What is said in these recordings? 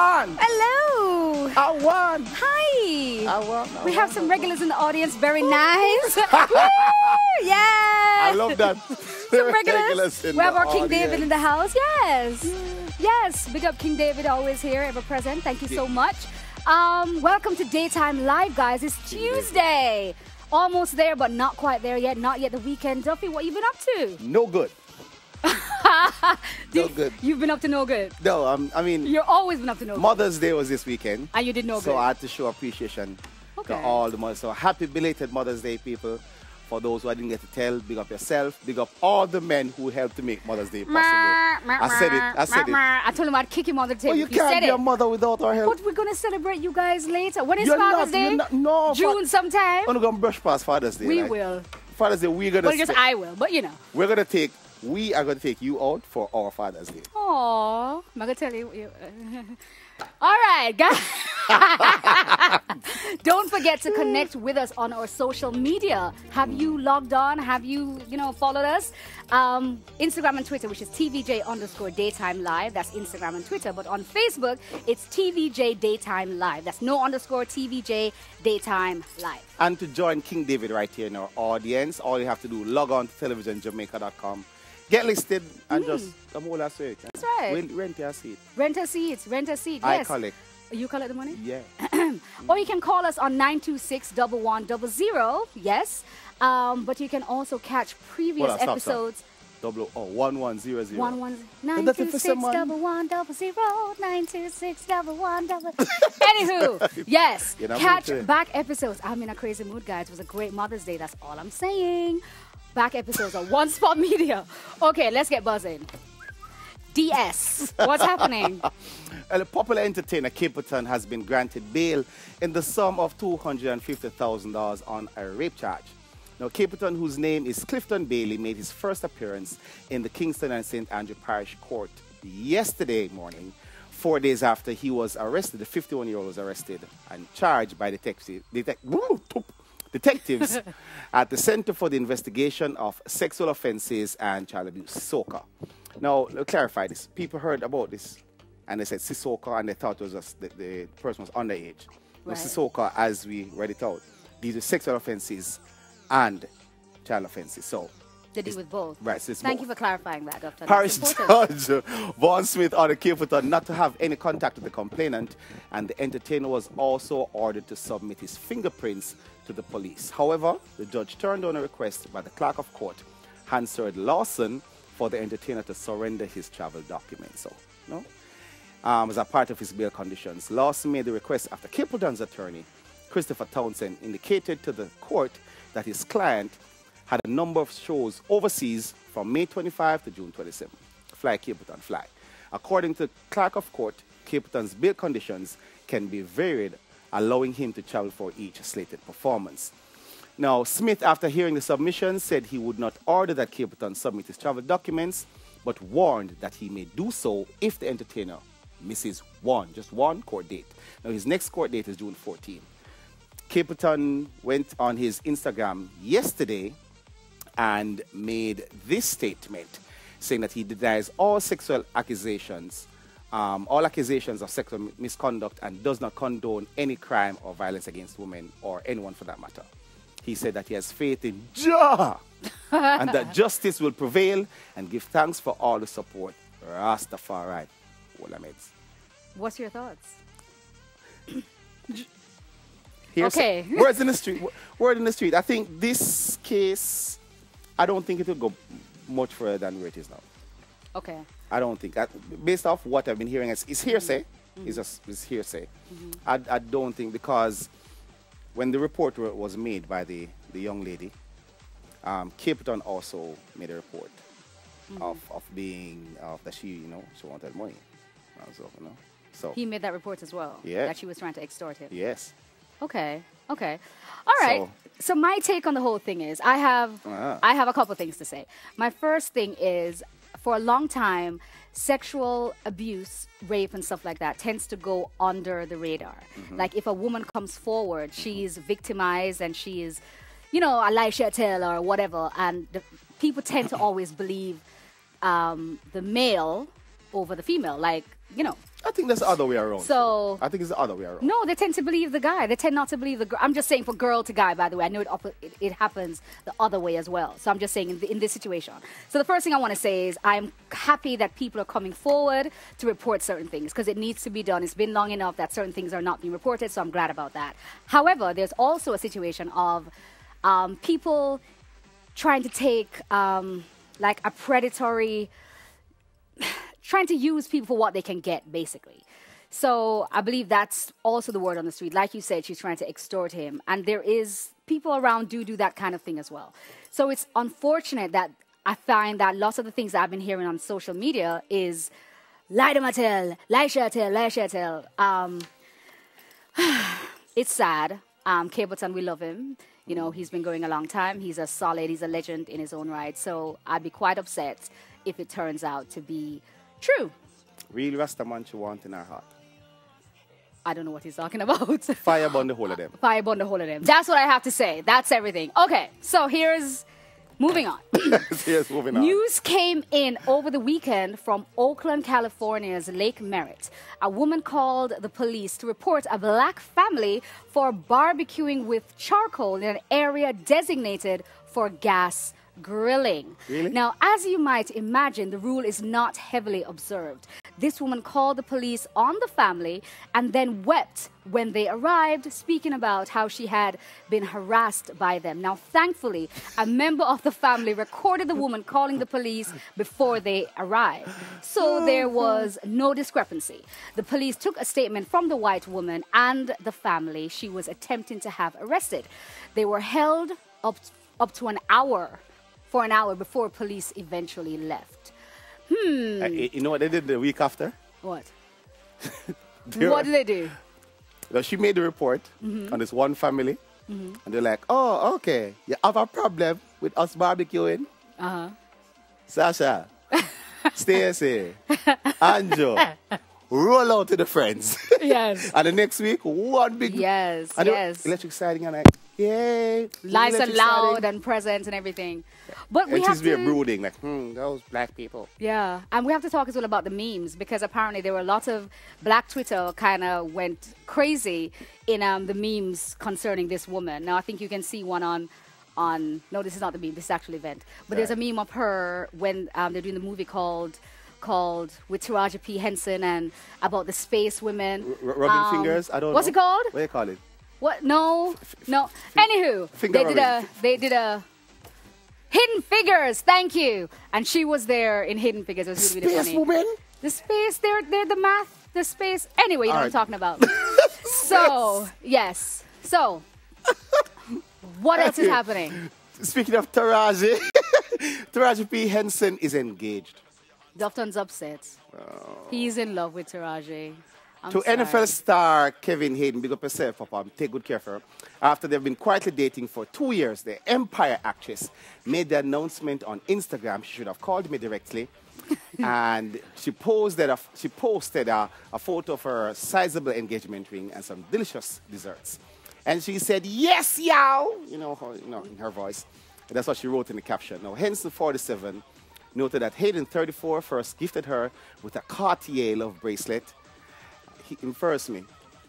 won. Hello. I won. Hi. I won. We have some regulars in the audience. Very nice. Woo! I Yes. love that. Some regulars. in We have the our King audience. David in the house. Yes. Yes. Big up King David, always here, ever present. Thank you so much. Welcome to Daytime Live, guys. It's Tuesday. Almost there, but not quite there yet. Not yet the weekend. Duffy, what you been up to? No good. No good. You've been up to no good. No, I mean, You've always been up to no good. Mother's Day was this weekend. And you did no good. So I had to show appreciation to all the mothers. So happy belated Mother's Day, people. For those who I didn't get to tell, big up yourself. Big up all the men who helped to make Mother's Day possible. I said it. I said it. I told him I'd kick him on the table. Well, you can't be a mother without our help. But we're going to celebrate you guys later. When is You're Father's Day? No. June sometime? I'm going to brush past Father's Day. We right? will. Father's Day, we're going to... Well, just I will, but you know. We are going to take you out for our Father's Day. Aww. I'm going to tell you. All right, guys. Don't forget to connect with us on our social media. Have you logged on? Have you, followed us? Instagram and Twitter, which is TVJ_Daytime Live. That's Instagram and Twitter. But on Facebook, it's TVJ Daytime Live. That's no underscore TVJ Daytime Live. And to join King David right here in our audience, all you have to do, log on to televisionjamaica.com. Get listed and just come all that search. That's right. Rent your seat. Rent a seat. Yes. I collect. You collect the money? Yeah. Or you can call us on 926-1100. Yes. But you can also catch previous episodes. 1100. 926-1100. Anywho, yes. Catch back episodes. I'm in a crazy mood, guys. It was a great Mother's Day. That's all I'm saying. Back episodes on One Spot Media. Okay, let's get buzzing. DS, what's happening? A popular entertainer, Caperton, has been granted bail in the sum of $250,000 on a rape charge. Now, Caperton, whose name is Clifton Bailey, made his first appearance in the Kingston and St. Andrew Parish Court yesterday morning, 4 days after he was arrested. The 51-year-old was arrested and charged by detectives at the Center for the Investigation of Sexual Offenses and Child Abuse, SISOCA. Now, to clarify this, people heard about this and they said SISOCA and they thought it was just the person was underage. Right. SISOCA, as we read it out, these are sexual offenses and child offenses. So they deal with both. Right. So Thank you for clarifying that, Dr. Parish Judge Vaughn Smith ordered Caperton not to have any contact with the complainant, and the entertainer was also ordered to submit his fingerprints to the police. However, the judge turned down a request by the clerk of court, Hansard Lawson, for the entertainer to surrender his travel documents. So, as a part of his bail conditions, Lawson made the request after Caperton's attorney, Christopher Townsend, indicated to the court that his client had a number of shows overseas from May 25 to June 27. Fly, Caperton, fly. According to the clerk of court, Caperton's bail conditions can be varied, allowing him to travel for each slated performance. Now, Smith, after hearing the submission, said he would not order that Caperton submit his travel documents, but warned that he may do so if the entertainer misses just one court date. Now, his next court date is June 14. Caperton went on his Instagram yesterday and made this statement, saying that he denies all sexual accusations, all accusations of sexual misconduct, and does not condone any crime or violence against women or anyone for that matter. He said that he has faith in Jah and that justice will prevail, and give thanks for all the support. Rastafari. What's your thoughts? Okay. Words in the street. Word in the street. I think this case, I don't think it will go much further than where it is now. Okay. I don't think. Based off what I've been hearing, it's hearsay. It's hearsay. I don't think, because when the report was made by the young lady, Caperton also made a report of that she wanted money. So he made that report as well. Yeah. That she was trying to extort him. Yes. Okay. All right. So my take on the whole thing is, I have a couple things to say. My first thing is, for a long time, sexual abuse, rape, and stuff like that tends to go under the radar. Like, if a woman comes forward, she's victimized and she is, a lie she tell or whatever, and people tend to always believe the male over the female. Like, I think that's the other way around. So I think it's the other way around. No, they tend to believe the guy. They tend not to believe the girl. I'm just saying for girl to guy, by the way. I know it happens the other way as well. So I'm just saying in this situation. So the first thing I want to say is I'm happy that people are coming forward to report certain things because it needs to be done. It's been long enough that certain things are not being reported, so I'm glad about that. However, there's also a situation of people trying to take like a predatory, trying to use people for what they can get, basically. So I believe that's also the word on the street. Like you said, she's trying to extort him. And there is people around do that kind of thing as well. So it's unfortunate that I find that lots of the things that I've been hearing on social media is lie to my tell, lie shall tell, lie shall tell. It's sad. Cableton, we love him. You know, he's been going a long time. He's a legend in his own right. So I'd be quite upset if it turns out to be true. Real Rastaman she want in her heart. I don't know what he's talking about. Fire burn the whole of them. Fire burn the whole of them. That's what I have to say. That's everything. Okay, so here's moving on. Here's moving on. News came in over the weekend from Oakland, California's Lake Merritt. A woman called the police to report a black family for barbecuing with charcoal in an area designated for gas grilling. Really? Now, as you might imagine, the rule is not heavily observed. This woman called the police on the family and then wept when they arrived, speaking about how she had been harassed by them. Now, thankfully, a member of the family recorded the woman calling the police before they arrived. So there was no discrepancy. The police took a statement from the white woman and the family she was attempting to have arrested. They were held up to for an hour before police eventually left. You know what they did the week after? What? What did they do? Well, she made the report on this one family. And they're like, oh, okay. You have a problem with us barbecuing? Sasha, Stacey, Anjo, roll out to the friends. Yes. And the next week, one big... Yes, and yes. Electric siding and like, yay. Lights and loud and presents and everything. But we and have she's to... very brooding, like, those black people. Yeah, and we have to talk as well about the memes because apparently there were a lot of black Twitter kind of went crazy in the memes concerning this woman. Now, I think you can see one on no, this is not the meme, this is actual event. But there's a meme of her when they're doing the movie called with Taraji P. Henson and about the space women. Rubbing fingers? I don't know. What's it called? What do you call it? What? No. Anywho, they did a Hidden Figures. Thank you. And she was there in Hidden Figures. It was really, really funny. Space woman? The space, they're the math, the space. Anyway, you know what I'm talking about. So, yes. So, what else is happening? Speaking of Taraji, Taraji P. Henson is engaged. Dufton's upset. He's in love with Taraji. To NFL star Kevin Hayden, big up yourself, Papa, take good care of her. After they've been quietly dating for 2 years, the Empire actress made the announcement on Instagram. She should have called me directly. And she posted a photo of her sizable engagement ring and some delicious desserts. And she said, yes, y'all, in her voice. And that's what she wrote in the caption. Now, Henson, 47, noted that Hayden, 34, first gifted her with a Cartier love bracelet. He infers me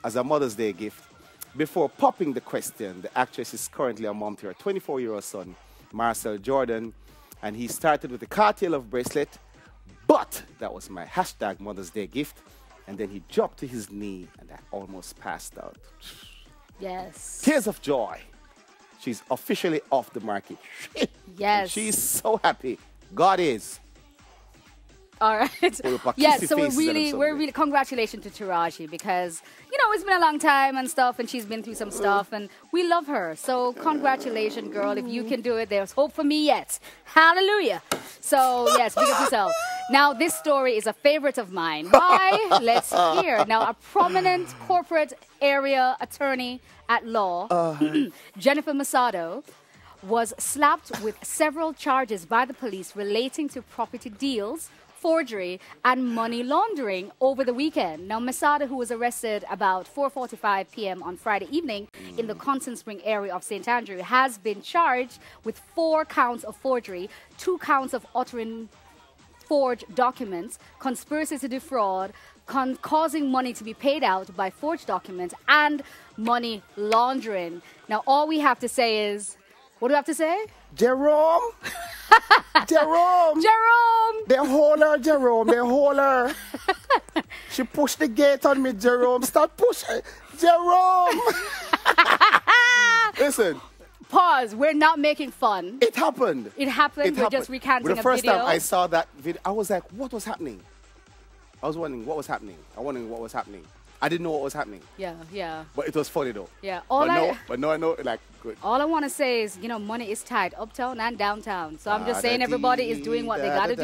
as a Mother's Day gift. Before popping the question, the actress is currently a mom to her 24-year-old son, Marcel Jordan, and he started with the Cartier love bracelet, but that was my hashtag Mother's Day gift, and then he dropped to his knee, and I almost passed out. Yes. Tears of joy. She's officially off the market. Yes. She's so happy. God is. All right. Yes, so we're really congratulations to Taraji because, it's been a long time and stuff and she's been through some stuff and we love her. So congratulations, girl. If you can do it, there's hope for me yet. Hallelujah. So, yes, big up yourself. Now, this story is a favorite of mine. Why? Let's hear. Now, a prominent corporate area attorney at law, Jennifer Masado, was slapped with several charges by the police relating to property deals, forgery, and money laundering over the weekend. Now, Masada, who was arrested about 4:45 p.m. on Friday evening in the Constant Spring area of St. Andrew, has been charged with 4 counts of forgery, 2 counts of uttering forged documents, conspiracy to defraud, causing money to be paid out by forged documents and money laundering. Now, all we have to say is, what do we have to say? Jerome! Jerome! Jerome! They hold her, Jerome. They hold her. She pushed the gate on me, Jerome. Stop pushing. Jerome! Listen. Pause. We're not making fun. It happened. It happened. We're just recanting a video. The first time I saw that video, I was like, what was happening? I was wondering what was happening. I didn't know what was happening. Yeah, yeah. But it was funny though. Yeah. But no, I know, like, good. All I want to say is, you know, money is tight uptown and downtown. So I'm just saying everybody is doing what they got to do.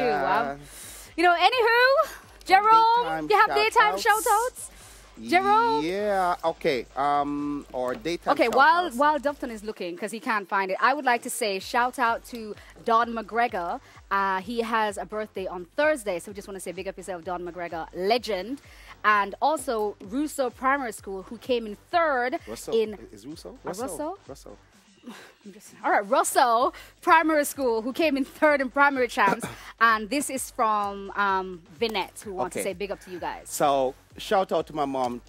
You know, anywho, Jerome, you have daytime shout-outs? Jerome? Yeah, okay. Or daytime okay, while Dufton is looking, because he can't find it, I would like to say shout out to Don McGregor. He has a birthday on Thursday, so we just want to say big up yourself, Don McGregor, legend. And also Russo Primary School, who came in third in... Is Russo? Russo? Russo. All right, Russo Primary School, who came in third in primary champs. And this is from Vinette, who wants to say big up to you guys. So, shout out to my mom,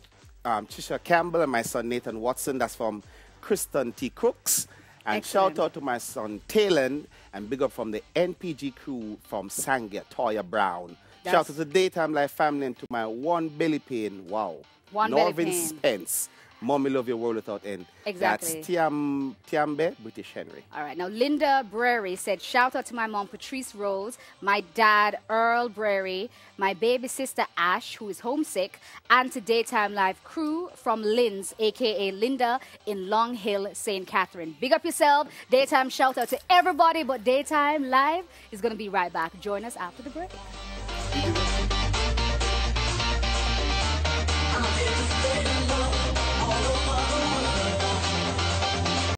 Trisha Campbell, and my son, Nathan Watson. That's from Kristen T. Crooks. And shout out to my son, Talon, and big up from the NPG crew from Sangha, Toya Brown. Shout out to the Daytime Life family and to my one belly pain. Wow. Norvin Spence. Mommy love your world without end. Exactly. That's Tiambe, British Henry. All right. Now, Linda Breary said, shout out to my mom, Patrice Rose, my dad, Earl Breary, my baby sister, Ash, who is homesick, and to Daytime Live crew from Lynn's, a.k.a. Linda, in Long Hill, St. Catherine. Big up yourself. Daytime shout out to everybody, but Daytime Live is going to be right back. Join us after the break.